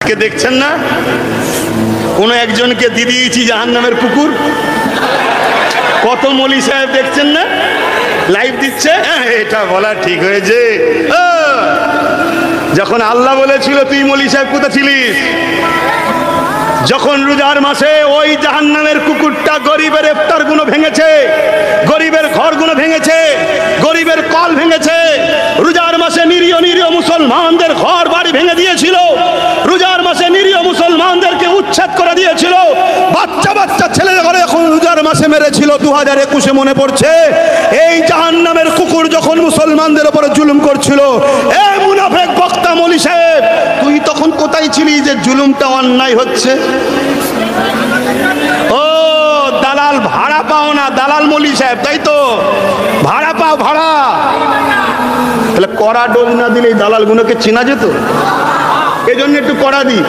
কে দেখছেন না? কোন একজনকে দিয়ে দিয়েছি জাহান্নামের কুকুর। কত মলি সাহেব দেখছেন না, লাইভ দিচ্ছে। এটা বলা ঠিক হয়েছে? যখন আল্লাহ বলেছিল তুই মলি সাহেব কোথায় ছিলিস? যখন রোজার মাসে ওই জাহান্নামের কুকুরটা গরিবের ইফতার গুলো ভেঙেছে, গরিবের ঘর গুলো ভেঙেছে, গরিবের কল ভেঙেছে, রোজার মাসে নিরীহ নিরীহ মুসলমানদের ঘর বাড়ি ভেঙে দিয়েছিল, রোজার মাসে নিরীহ মুসলমানদেরকে উচ্ছেদ করে দিয়েছিল, বাচ্চা বাচ্চা ছেলে ঘরে এখন রোজার মাসে মেরেছিল। 2021 মনে পড়ছে এই জাহান্নামের কুকুর যখন মুসলমানদের উপরে জুলুম করছিল। এ মুনাফিক বক্তা মলি সাহেব, তুই তখন কোথায় ছিলি যে জুলুমটা অন্যায় হচ্ছে? ও দালাল, ভাড়া পাও না, দালাল মলি সাহেব, তাই তো? ভাড়া পাও, ভাড়া। তাহলে কড়া ডোজ না দিলে এই দালাল গুলোকে চেনা যেত, এজন্য একটু কড়া দিই।